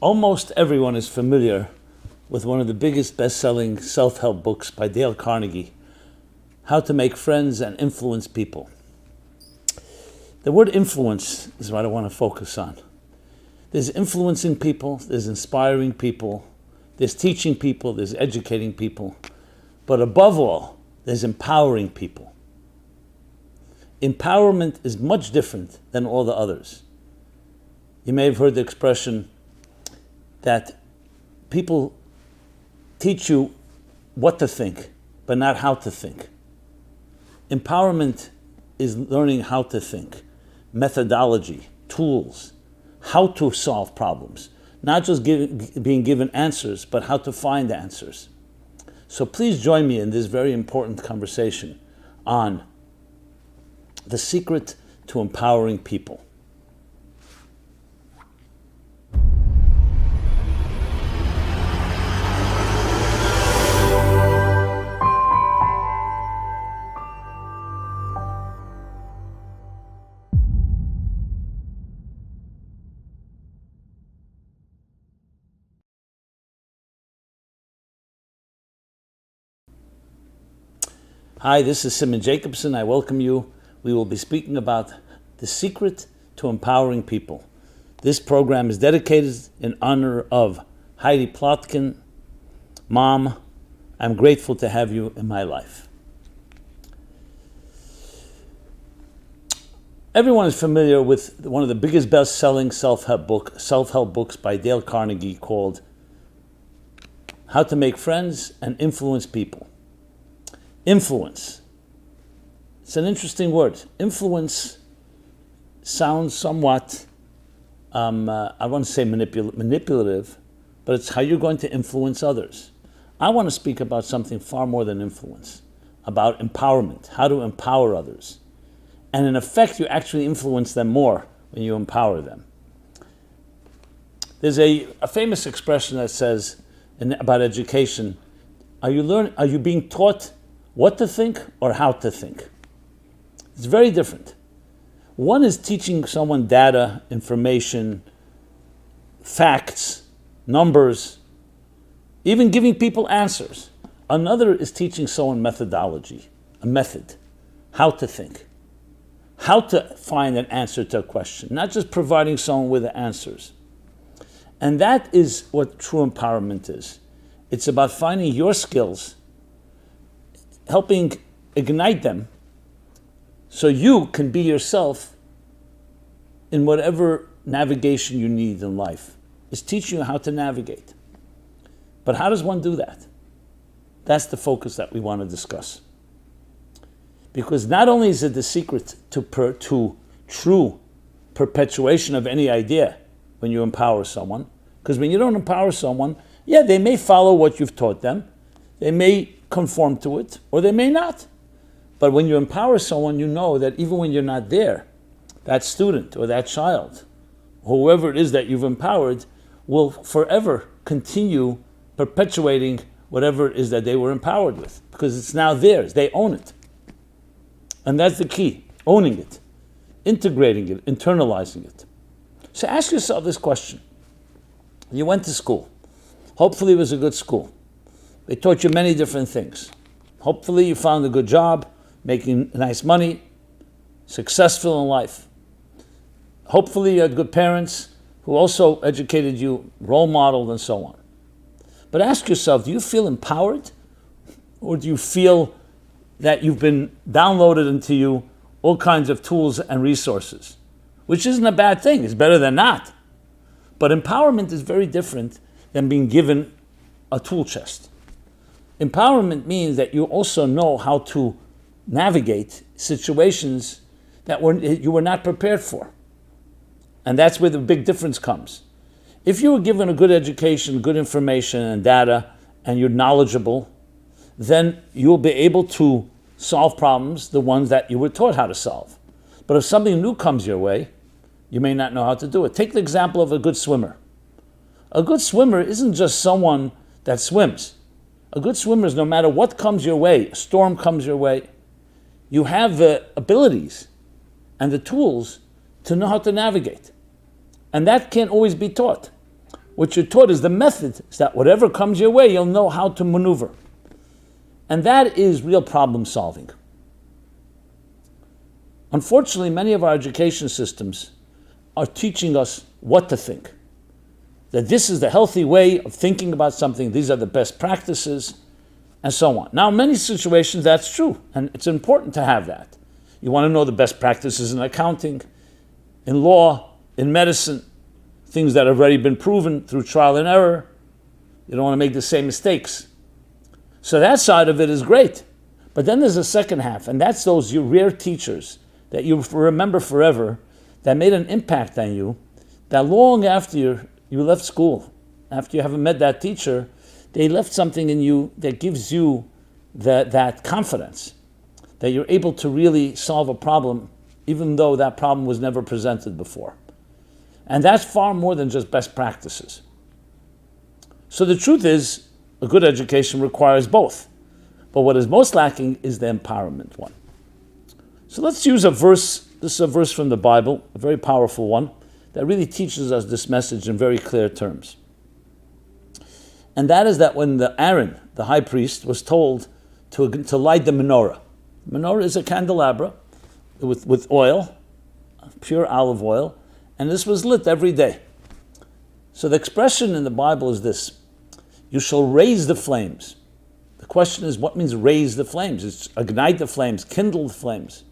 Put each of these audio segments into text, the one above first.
Almost everyone is familiar with one of the biggest best-selling self-help books by Dale Carnegie, How to Make Friends and Influence People. The word influence is what I want to focus on. There's influencing people, there's inspiring people, there's teaching people, there's educating people, but above all, there's empowering people. Empowerment is much different than all the others. You may have heard the expression that people teach you what to think, but not how to think. Empowerment is learning how to think, methodology, tools, how to solve problems, not just being given answers, but how to find answers. So please join me in this very important conversation on the secret to empowering people. Hi, this is Simon Jacobson. I welcome you. We will be speaking about the secret to empowering people. This program is dedicated in honor of Heidi Plotkin. Mom, I'm grateful to have you in my life. Everyone is familiar with one of the biggest best-selling self-help books by Dale Carnegie called How to Make Friends and Influence People. Influence. It's an interesting word. Influence sounds somewhat, I want to say manipulative, but it's how you're going to influence others. I want to speak about something far more than influence, about empowerment, how to empower others. And in effect, you actually influence them more when you empower them. There's a famous expression that says about education, are you being taught what to think or how to think? It's very different. One is teaching someone data, information, facts, numbers, even giving people answers. Another is teaching someone methodology, a method, how to think, how to find an answer to a question, not just providing someone with the answers. And that is what true empowerment is. It's about finding your skills, helping ignite them so you can be yourself in whatever navigation you need in life. It's teaching you how to navigate. But how does one do that? That's the focus that we want to discuss. Because not only is it the secret to true perpetuation of any idea when you empower someone, because when you don't empower someone, yeah, they may follow what you've taught them, they may conform to it, or they may not. But when you empower someone, you know that even when you're not there, that student or that child, whoever it is that you've empowered, will forever continue perpetuating whatever it is that they were empowered with, because it's now theirs. They own it. And that's the key, owning it, integrating it, internalizing it. So ask yourself this question. You went to school. Hopefully it was a good school. They taught you many different things. Hopefully you found a good job, making nice money, successful in life. Hopefully you had good parents who also educated you, role modeled, and so on. But ask yourself, do you feel empowered? Or do you feel that you've been downloaded into you all kinds of tools and resources? Which isn't a bad thing, it's better than not. But empowerment is very different than being given a tool chest. Empowerment means that you also know how to navigate situations that you were not prepared for. And that's where the big difference comes. If you were given a good education, good information and data, and you're knowledgeable, then you'll be able to solve problems, the ones that you were taught how to solve. But if something new comes your way, you may not know how to do it. Take the example of a good swimmer. A good swimmer isn't just someone that swims. A good swimmer is no matter what comes your way, a storm comes your way, you have the abilities and the tools to know how to navigate. And that can't always be taught. What you're taught is the method, is that whatever comes your way, you'll know how to maneuver. And that is real problem solving. Unfortunately, many of our education systems are teaching us what to think. That this is the healthy way of thinking about something, these are the best practices, and so on. Now, in many situations, that's true, and it's important to have that. You want to know the best practices in accounting, in law, in medicine, things that have already been proven through trial and error. You don't want to make the same mistakes. So that side of it is great. But then there's a second half, and that's those rare teachers that you remember forever, that made an impact on you, that long after you left school, after you haven't met that teacher, they left something in you that gives you that confidence, that you're able to really solve a problem, even though that problem was never presented before. And that's far more than just best practices. So the truth is, a good education requires both. But what is most lacking is the empowerment one. So let's use a verse. This is a verse from the Bible, a very powerful one, that really teaches us this message in very clear terms. And that is that when Aaron, the high priest, was told to light the menorah. The menorah is a candelabra with oil, pure olive oil, and this was lit every day. So the expression in the Bible is this: you shall raise the flames. The question is, what means raise the flames? It's ignite the flames, kindle the flames.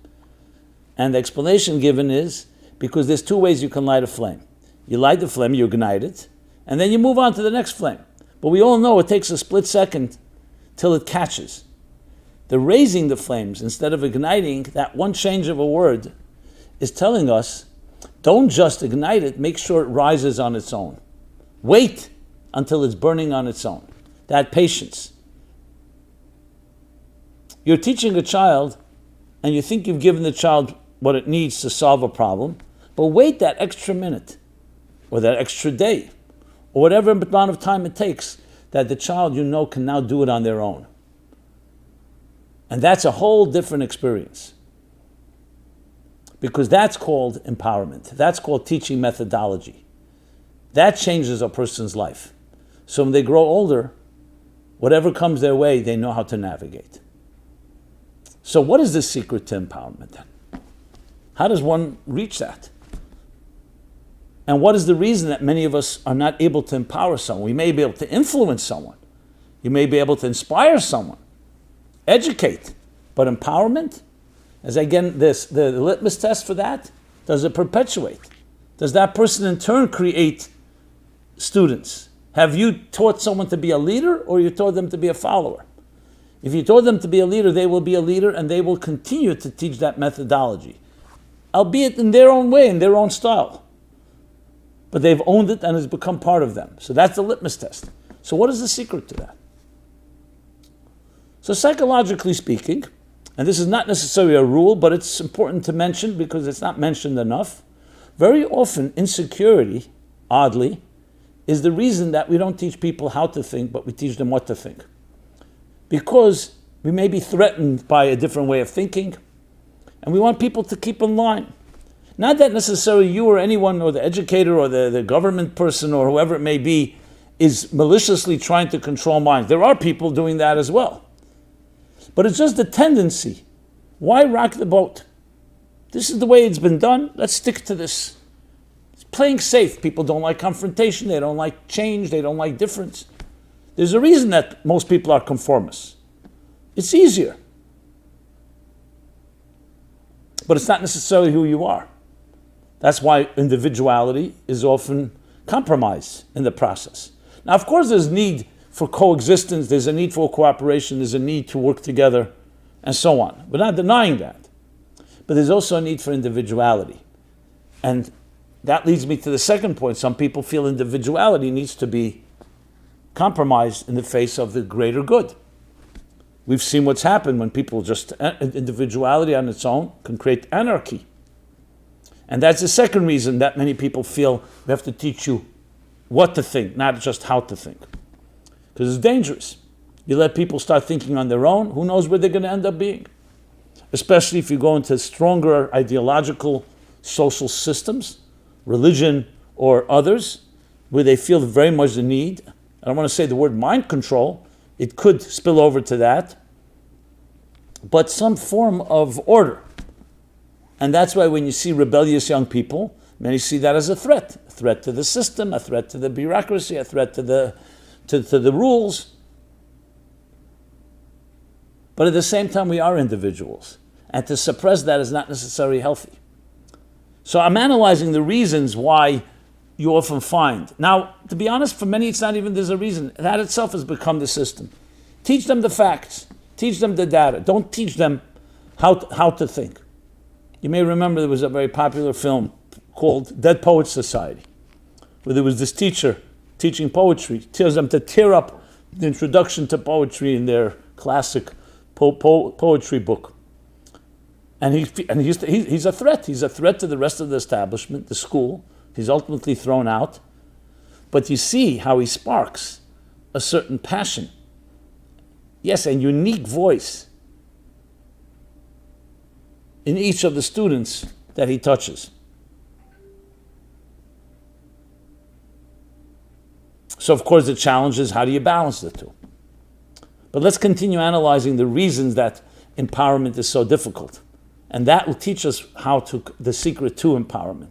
And the explanation given is, because there's two ways you can light a flame. You light the flame, you ignite it, and then you move on to the next flame. But we all know it takes a split second till it catches. The raising the flames, instead of igniting, that one change of a word is telling us, don't just ignite it, make sure it rises on its own. Wait until it's burning on its own. That patience. You're teaching a child, and you think you've given the child what it needs to solve a problem, but wait that extra minute, or that extra day, or whatever amount of time it takes, that the child can now do it on their own. And that's a whole different experience. Because that's called empowerment. That's called teaching methodology. That changes a person's life. So when they grow older, whatever comes their way, they know how to navigate. So what is the secret to empowerment then? How does one reach that? And what is the reason that many of us are not able to empower someone? We may be able to influence someone. You may be able to inspire someone, educate. But empowerment? As again, the litmus test for that, does it perpetuate? Does that person in turn create students? Have you taught someone to be a leader, or you taught them to be a follower? If you taught them to be a leader, they will be a leader, and they will continue to teach that methodology, albeit in their own way, in their own style. But they've owned it and it's become part of them. So that's the litmus test. So what is the secret to that? So psychologically speaking, and this is not necessarily a rule, but it's important to mention because it's not mentioned enough, very often insecurity, oddly, is the reason that we don't teach people how to think, but we teach them what to think. Because we may be threatened by a different way of thinking, and we want people to keep in line. Not that necessarily you or anyone, or the educator or the government person or whoever it may be, is maliciously trying to control minds. There are people doing that as well. But it's just a tendency. Why rock the boat? This is the way it's been done. Let's stick to this. It's playing safe. People don't like confrontation. They don't like change. They don't like difference. There's a reason that most people are conformists. It's easier. But it's not necessarily who you are. That's why individuality is often compromised in the process. Now, of course, there's need for coexistence, there's a need for cooperation, there's a need to work together, and so on. We're not denying that. But there's also a need for individuality. And that leads me to the second point. Some people feel individuality needs to be compromised in the face of the greater good. We've seen what's happened when people just, individuality on its own can create anarchy. And that's the second reason that many people feel we have to teach you what to think, not just how to think. Because it's dangerous. You let people start thinking on their own, who knows where they're going to end up being? Especially if you go into stronger ideological social systems, religion or others, where they feel very much the need. I don't want to say the word mind control. It could spill over to that. But some form of order. And that's why when you see rebellious young people, many see that as a threat to the system, a threat to the bureaucracy, a threat to the rules. But at the same time, we are individuals. And to suppress that is not necessarily healthy. So I'm analyzing the reasons why you often find. Now, to be honest, for many, it's not even there's a reason. That itself has become the system. Teach them the facts. Teach them the data. Don't teach them how to think. You may remember there was a very popular film called Dead Poets Society, where there was this teacher teaching poetry, tells them to tear up the introduction to poetry in their classic poetry book. And he's a threat. He's a threat to the rest of the establishment, the school. He's ultimately thrown out. But you see how he sparks a certain passion. Yes, a unique voice in each of the students that he touches. So, of course, the challenge is how do you balance the two? But let's continue analyzing the reasons that empowerment is so difficult. And that will teach us the secret to empowerment.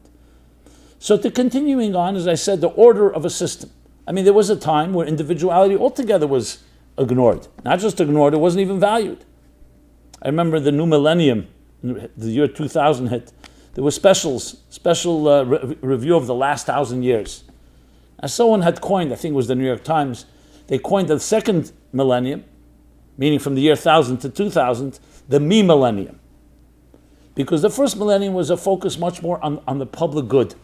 So to continuing on, as I said, the order of a system. I mean, there was a time where individuality altogether was ignored. Not just ignored, it wasn't even valued. I remember the new millennium, the year 2000 hit, there were special review of the last 1,000 years. As someone had coined, I think it was the New York Times, they coined the second millennium, meaning from the year 1000 to 2000, the me millennium. Because the first millennium was a focus much more on the public good.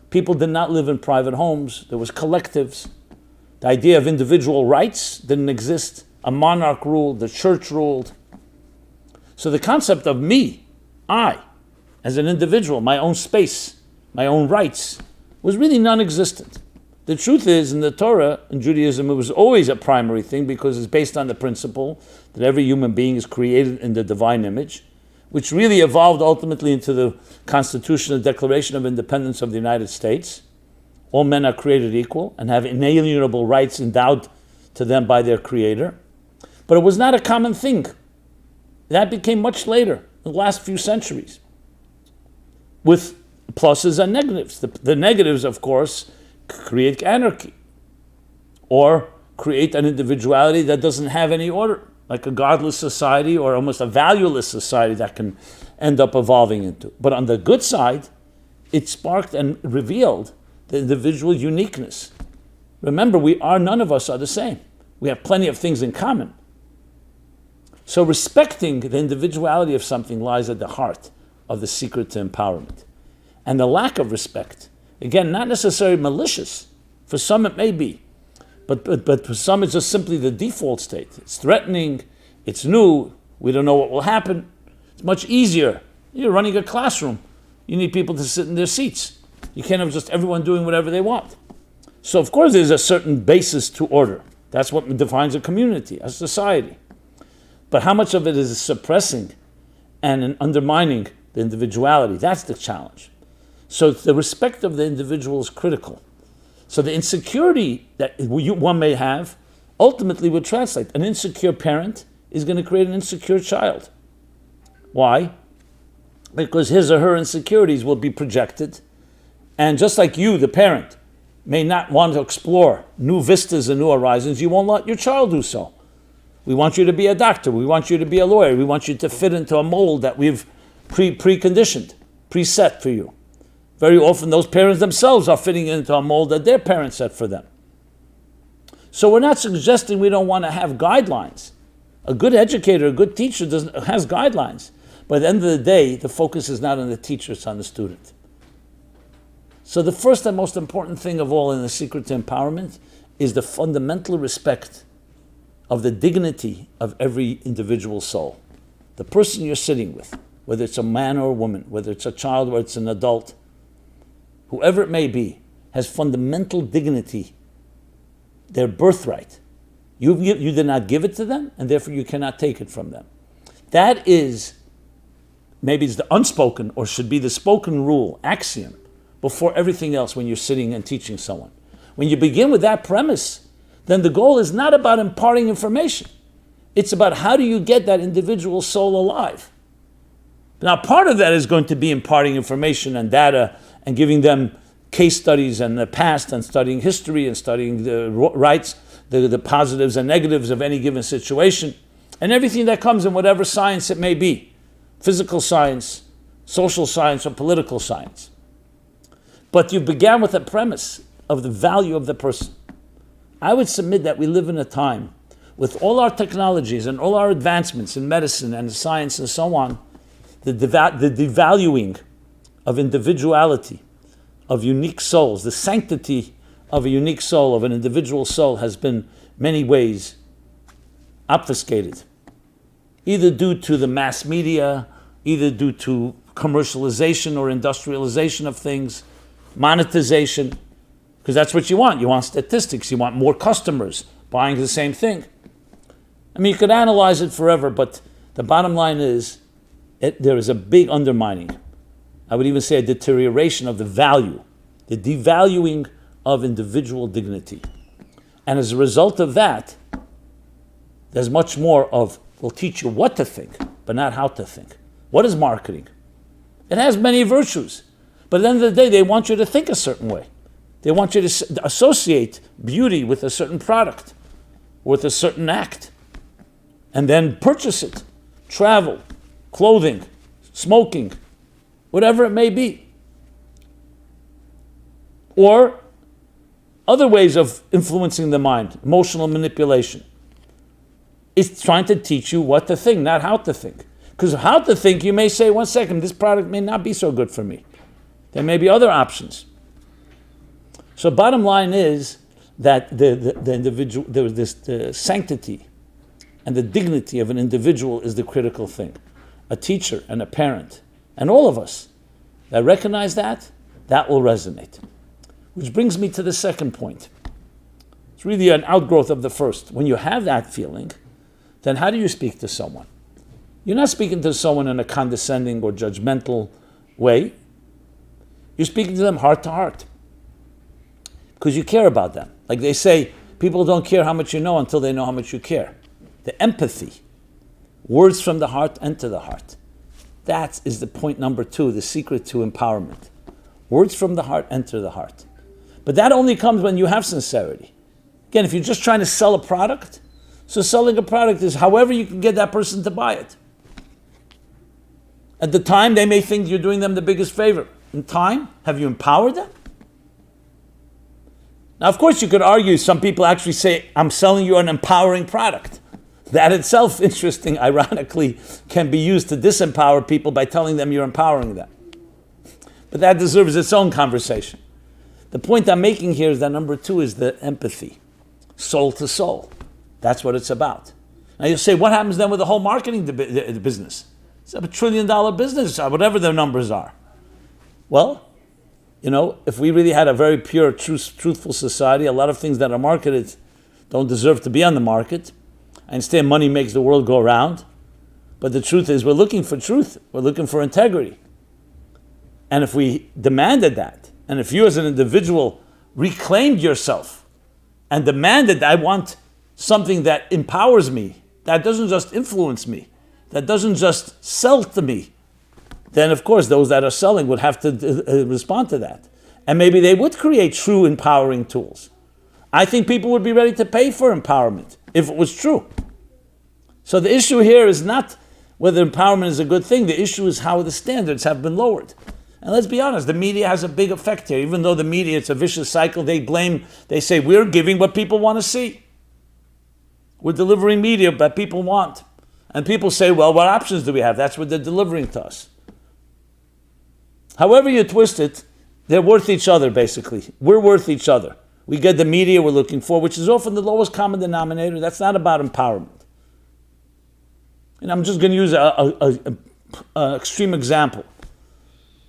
People did not live in private homes. There was collectives. The idea of individual rights didn't exist. A monarch ruled, the church ruled. So the concept of me, I, as an individual, my own space, my own rights, was really non-existent. The truth is, in the Torah, in Judaism, it was always a primary thing because it's based on the principle that every human being is created in the divine image, which really evolved ultimately into the Constitutional Declaration of Independence of the United States. All men are created equal and have inalienable rights endowed to them by their Creator. But it was not a common thing. That became much later, in the last few centuries, with pluses and negatives. The negatives, of course, create anarchy or create an individuality that doesn't have any order, like a godless society or almost a valueless society that can end up evolving into. But on the good side, it sparked and revealed the individual uniqueness. Remember, none of us are the same. We have plenty of things in common. So respecting the individuality of something lies at the heart of the secret to empowerment. And the lack of respect, again, not necessarily malicious. For some it may be. But for some it's just simply the default state. It's threatening, it's new, we don't know what will happen. It's much easier. You're running a classroom. You need people to sit in their seats. You can't have just everyone doing whatever they want. So of course there's a certain basis to order. That's what defines a community, a society. But how much of it is suppressing and undermining the individuality? That's the challenge. So the respect of the individual is critical. So the insecurity that one may have ultimately would translate. An insecure parent is going to create an insecure child. Why? Because his or her insecurities will be projected. And just like you, the parent, may not want to explore new vistas and new horizons, you won't let your child do so. We want you to be a doctor. We want you to be a lawyer. We want you to fit into a mold that we've preconditioned, preset for you. Very often those parents themselves are fitting into a mold that their parents set for them. So we're not suggesting we don't want to have guidelines. A good educator, a good teacher has guidelines. But at the end of the day, the focus is not on the teacher, it's on the student. So the first and most important thing of all in the secret to empowerment is the fundamental respect of the dignity of every individual soul. The person you're sitting with, whether it's a man or a woman, whether it's a child or it's an adult, whoever it may be, has fundamental dignity, their birthright. You did not give it to them, and therefore you cannot take it from them. That is, maybe it's the unspoken, or should be the spoken rule, axiom, before everything else when you're sitting and teaching someone. When you begin with that premise, then the goal is not about imparting information. It's about how do you get that individual soul alive. Now, part of that is going to be imparting information and data and giving them case studies and the past and studying history and studying the rights, the positives and negatives of any given situation, and everything that comes in whatever science it may be, physical science, social science, or political science. But you began with a premise of the value of the person. I would submit that we live in a time with all our technologies and all our advancements in medicine and science and so on, the devaluing of individuality, of unique souls, the sanctity of a unique soul, of an individual soul, has been many ways obfuscated, either due to the mass media, either due to commercialization or industrialization of things, monetization, because that's what you want. You want statistics, you want more customers buying the same thing. I mean, you could analyze it forever, but the bottom line is there is a big undermining. I would even say a deterioration of the value, the devaluing of individual dignity. And as a result of that, there's much more of, we'll teach you what to think, but not how to think. What is marketing? It has many virtues, but at the end of the day, they want you to think a certain way. They want you to associate beauty with a certain product, with a certain act, and then purchase it. Travel, clothing, smoking, whatever it may be. Or other ways of influencing the mind, emotional manipulation. It's trying to teach you what to think, not how to think. Because how to think, you may say, 1 second, this product may not be so good for me. There may be other options. So bottom line is that the individual, the sanctity and the dignity of an individual is the critical thing. A teacher and a parent, and all of us that recognize that will resonate. Which brings me to the second point. It's really an outgrowth of the first. When you have that feeling, then how do you speak to someone? You're not speaking to someone in a condescending or judgmental way. You're speaking to them heart to heart. Because you care about them. Like they say, people don't care how much you know until they know how much you care. The empathy. Words from the heart enter the heart. That is the point number 2, the secret to empowerment. Words from the heart enter the heart. But that only comes when you have sincerity. Again, if you're just trying to sell a product, so selling a product is however you can get that person to buy it. At the time, they may think you're doing them the biggest favor. In time, have you empowered them? Now, of course, you could argue, some people actually say, I'm selling you an empowering product. That itself, interesting, ironically, can be used to disempower people by telling them you're empowering them. But that deserves its own conversation. The point I'm making here is that number 2 is the empathy, soul to soul. That's what it's about. Now you'll say, what happens then with the whole marketing business? It's a $1 trillion business, whatever the numbers are. Well, if we really had a very pure, truthful society, a lot of things that are marketed don't deserve to be on the market. I understand money makes the world go round, but the truth is we're looking for truth. We're looking for integrity. And if we demanded that, and if you as an individual reclaimed yourself and demanded, I want something that empowers me, that doesn't just influence me, that doesn't just sell to me, then of course those that are selling would have to respond to that. And maybe they would create true empowering tools. I think people would be ready to pay for empowerment if it was true. So the issue here is not whether empowerment is a good thing. The issue is how the standards have been lowered. And let's be honest, the media has a big effect here. Even though the media, it's a vicious cycle, they say, we're giving what people want to see. We're delivering media that people want. And people say, well, what options do we have? That's what they're delivering to us. However you twist it, they're worth each other, basically. We're worth each other. We get the media we're looking for, which is often the lowest common denominator. That's not about empowerment. And I'm just going to use an extreme example.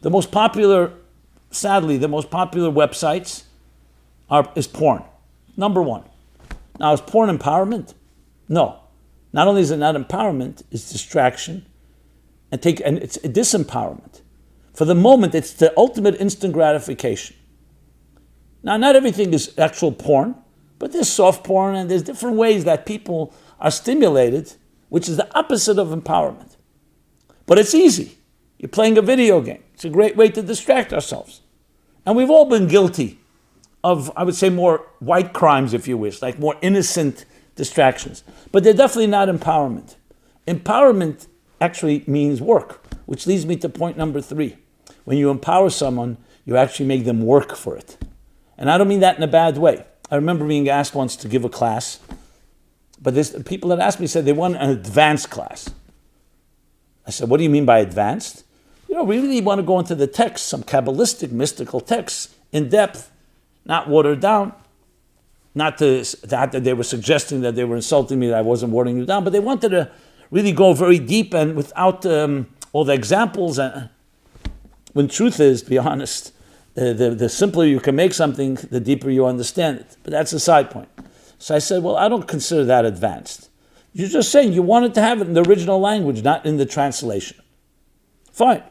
Sadly, the most popular websites is porn. Number 1. Now, is porn empowerment? No. Not only is it not empowerment, it's distraction, and it's disempowerment. For the moment, it's the ultimate instant gratification. Now, not everything is actual porn, but there's soft porn and there's different ways that people are stimulated, which is the opposite of empowerment. But it's easy. You're playing a video game. It's a great way to distract ourselves. And we've all been guilty of, I would say, more white crimes, if you wish, like more innocent distractions. But they're definitely not empowerment. Empowerment actually means work, which leads me to point number 3. When you empower someone, you actually make them work for it. And I don't mean that in a bad way. I remember being asked once to give a class, but people that asked me said they want an advanced class. I said, what do you mean by advanced? We really want to go into the text, some Kabbalistic, mystical texts, in depth, not watered down. Not that they were suggesting that they were insulting me, that I wasn't watering you down, but they wanted to really go very deep and without all the examples. When truth is, to be honest, the simpler you can make something, the deeper you understand it. But that's a side point. So I said, well, I don't consider that advanced. You're just saying you wanted to have it in the original language, not in the translation. Fine.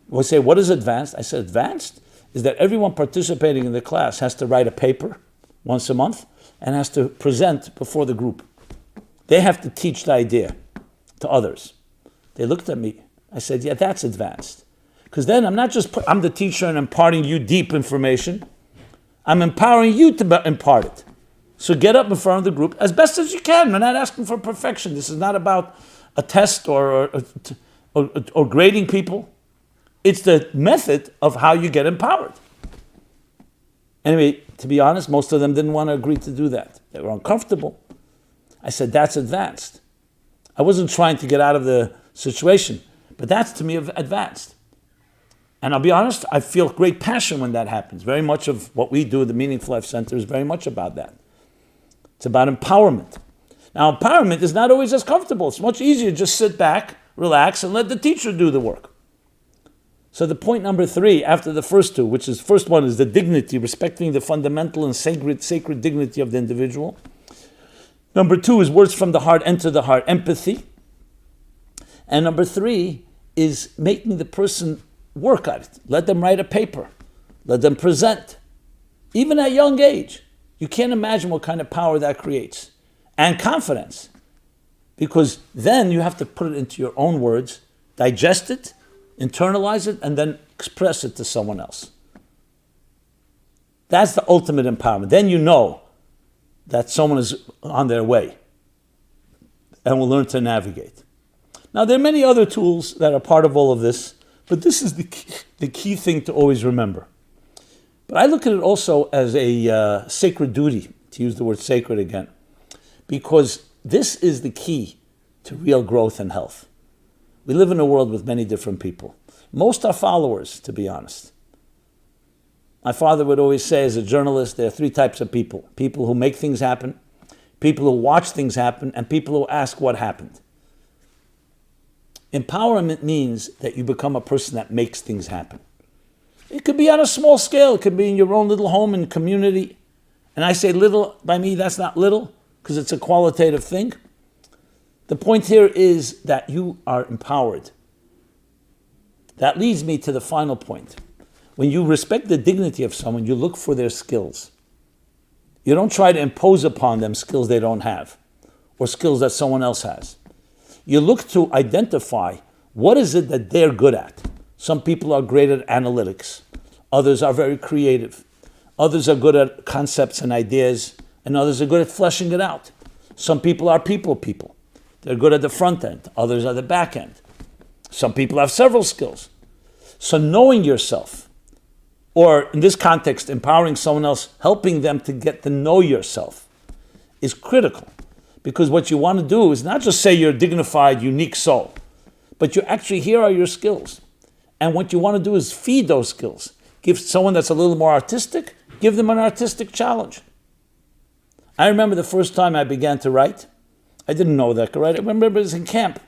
We'll say, what is advanced? I said, advanced is that everyone participating in the class has to write a paper once a month and has to present before the group. They have to teach the idea to others. They looked at me. I said, yeah, that's advanced. Because then I'm the teacher and imparting you deep information. I'm empowering you to impart it. So get up in front of the group as best as you can. We're not asking for perfection. This is not about a test or grading people. It's the method of how you get empowered. Anyway, to be honest, most of them didn't want to agree to do that. They were uncomfortable. I said, that's advanced. I wasn't trying to get out of the situation, but that's to me advanced. And I'll be honest, I feel great passion when that happens. Very much of what we do at the Meaningful Life Center is very much about that. It's about empowerment. Now, empowerment is not always as comfortable. It's much easier to just sit back, relax, and let the teacher do the work. So the point number 3, after the first two, which is, first one is the dignity, respecting the fundamental and sacred dignity of the individual. Number 2 is words from the heart enter the heart, empathy. And number 3 is making the person work at it. Let them write a paper. Let them present. Even at a young age. You can't imagine what kind of power that creates. And confidence. Because then you have to put it into your own words, digest it, internalize it, and then express it to someone else. That's the ultimate empowerment. Then you know that someone is on their way and will learn to navigate. Now, there are many other tools that are part of all of this, but this is the key thing to always remember. But I look at it also as a sacred duty, to use the word sacred again, because this is the key to real growth and health. We live in a world with many different people. Most are followers, to be honest. My father would always say, as a journalist, there are 3 types of people. People who make things happen, people who watch things happen, and people who ask what happened. Empowerment means that you become a person that makes things happen. It could be on a small scale. It could be in your own little home and community. And I say little, by me, that's not little, because it's a qualitative thing. The point here is that you are empowered. That leads me to the final point. When you respect the dignity of someone, you look for their skills. You don't try to impose upon them skills they don't have, or skills that someone else has. You look to identify what is it that they're good at. Some people are great at analytics. Others are very creative. Others are good at concepts and ideas, and others are good at fleshing it out. Some people are people. They're good at the front end. Others are the back end. Some people have several skills. So knowing yourself, or in this context, empowering someone else, helping them to get to know yourself, is critical. Because what you want to do is not just say you're a dignified, unique soul, but you actually, here are your skills. And what you want to do is feed those skills. Give someone that's a little more artistic, give them an artistic challenge. I remember the first time I began to write. I didn't know that I could write. I remember it was in camp.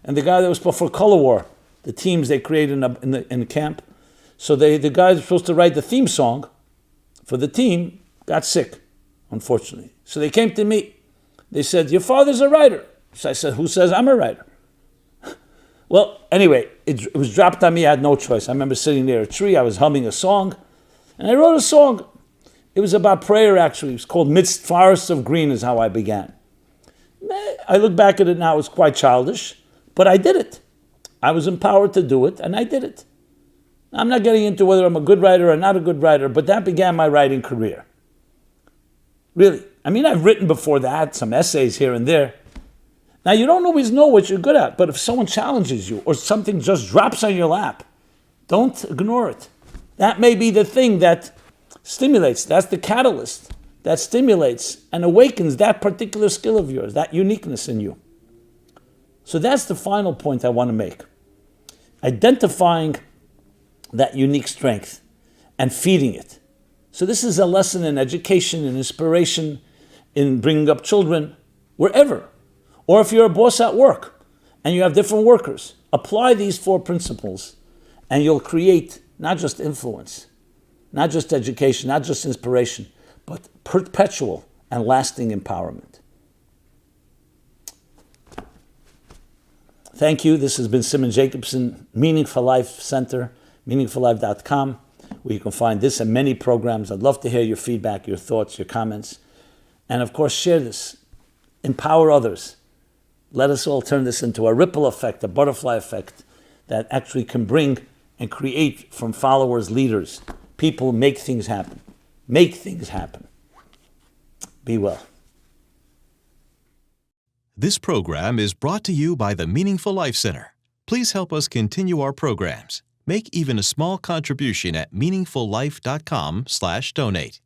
And the guy that was for Color War, the teams they created in the camp. So the guy that was supposed to write the theme song for the team got sick, unfortunately. So they came to me. They said, your father's a writer. So I said, who says I'm a writer? Well, anyway, it was dropped on me. I had no choice. I remember sitting near a tree. I was humming a song. And I wrote a song. It was about prayer, actually. It was called Midst Forests of Green is how I began. I look back at it now, it was quite childish, but I did it. I was empowered to do it, and I did it. I'm not getting into whether I'm a good writer or not a good writer, but that began my writing career. Really. I mean, I've written before that, some essays here and there. Now, you don't always know what you're good at, but if someone challenges you or something just drops on your lap, don't ignore it. That may be the thing that stimulates, that's the catalyst that stimulates and awakens that particular skill of yours, that uniqueness in you. So that's the final point I want to make. Identifying that unique strength and feeding it. So this is a lesson in education, in inspiration, in bringing up children, wherever. Or if you're a boss at work and you have different workers, apply these 4 principles and you'll create not just influence, not just education, not just inspiration, but perpetual and lasting empowerment. Thank you. This has been Simon Jacobson, Meaningful Life Center, meaningfullife.com, where you can find this and many programs. I'd love to hear your feedback, your thoughts, your comments. And of course, share this. Empower others. Let us all turn this into a ripple effect, a butterfly effect that actually can bring and create from followers, leaders, people make things happen. Make things happen. Be well. This program is brought to you by the Meaningful Life Center. Please help us continue our programs. Make even a small contribution at meaningfullife.com/donate.